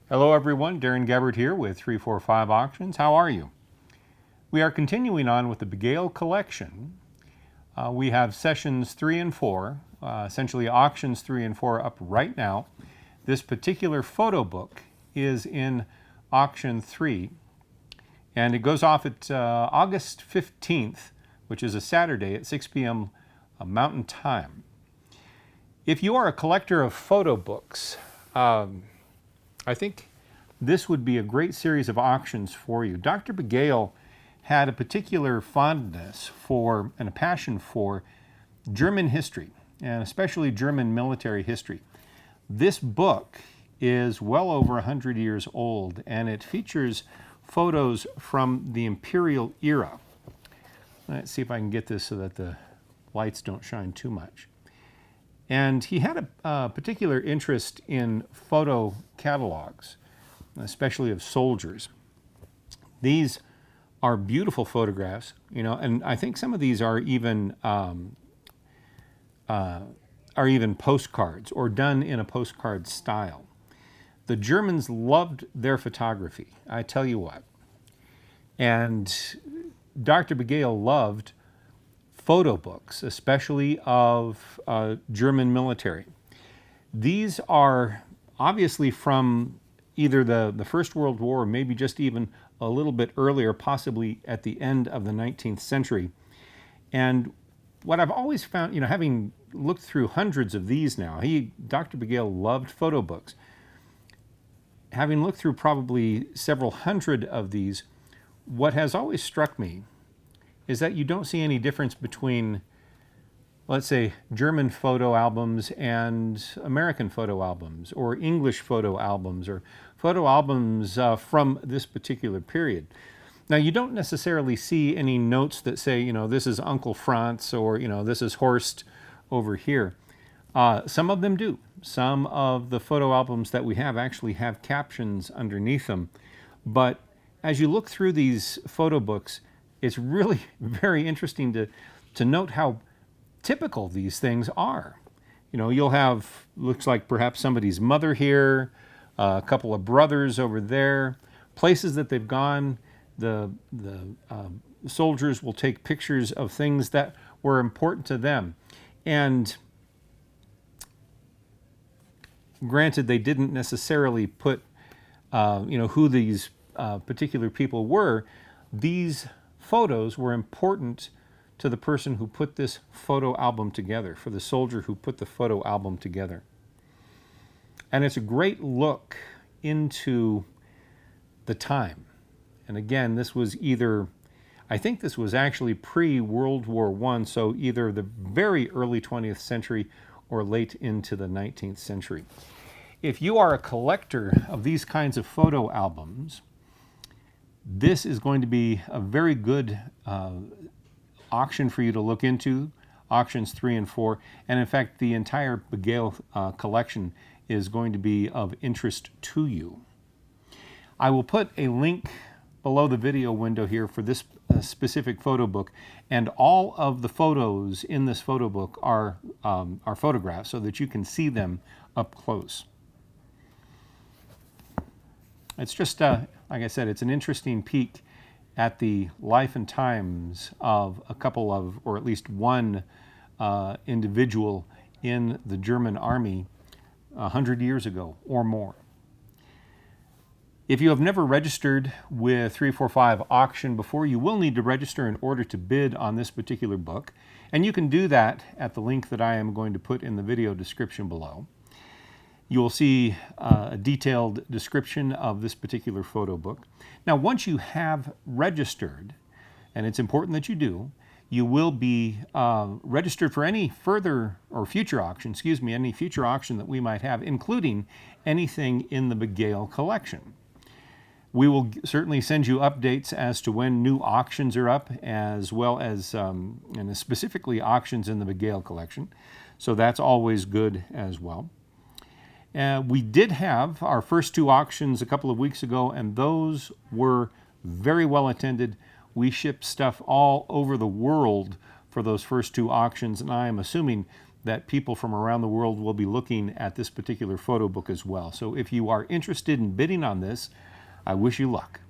Hello everyone, Darren Gabbard here with 345 Auctions. How are you? We are continuing on with the Bagale collection. We have sessions 3 and 4, essentially auctions 3 and 4 up right now. This particular photo book is in auction 3, and it goes off at August 15th, which is a Saturday at 6 p.m. Mountain Time. If you are a collector of photo books, I think this would be a great series of auctions for you. Dr. Bagale had a particular fondness for and a passion for German history, and especially German military history. This book is well over 100 years old, and it features photos from the Imperial era. Let's see if I can get this so that the lights don't shine too much. And he had a particular interest in photo catalogs, especially of soldiers. These are beautiful photographs, and I think some of these are even postcards or done in a postcard style. The Germans loved their photography, I tell you what. And Dr. Bagale loved photo books, especially of German military. These are obviously from either the First World War or maybe just even a little bit earlier, possibly at the end of the 19th century. And what I've always found, having looked through hundreds of these now, Dr. Bagale loved photo books. Having looked through probably several hundred of these, what has always struck me is that you don't see any difference between, let's say, German photo albums and American photo albums, or English photo albums, or photo albums from this particular period. Now, you don't necessarily see any notes that say, this is Uncle Franz, or, this is Horst over here. Some of them do. Some of the photo albums that we have actually have captions underneath them. But as you look through these photo books, it's really very interesting to note how typical these things are. You'll have, looks like perhaps somebody's mother here, a couple of brothers over there, places that they've gone. The soldiers will take pictures of things that were important to them. And granted, they didn't necessarily put, who these particular people were. These photos were important to the person who put this photo album together, for the soldier who put the photo album together. And it's a great look into the time. And again, this was I think this was actually pre-World War I, so either the very early 20th century or late into the 19th century. If you are a collector of these kinds of photo albums, this is going to be a very good auction for you to look into, auctions 3 and 4. And in fact, the entire Bagale collection is going to be of interest to you. I will put a link below the video window here for this specific photo book, and all of the photos in this photo book are photographs so that you can see them up close. It's just, like I said, it's an interesting peek at the life and times of a couple of, or at least one individual in the German army 100 years ago or more. If you have never registered with 345 Auction before, you will need to register in order to bid on this particular book. And you can do that at the link that I am going to put in the video description below. You will see a detailed description of this particular photo book. Now, once you have registered, and it's important that you do, you will be registered for any further or future auction, any future auction that we might have, including anything in the Bagale collection. We will certainly send you updates as to when new auctions are up, as well as and specifically auctions in the Bagale collection. So that's always good as well. We did have our first 2 auctions a couple of weeks ago, and those were very well attended. We shipped stuff all over the world for those first 2 auctions, and I am assuming that people from around the world will be looking at this particular photo book as well. So if you are interested in bidding on this, I wish you luck.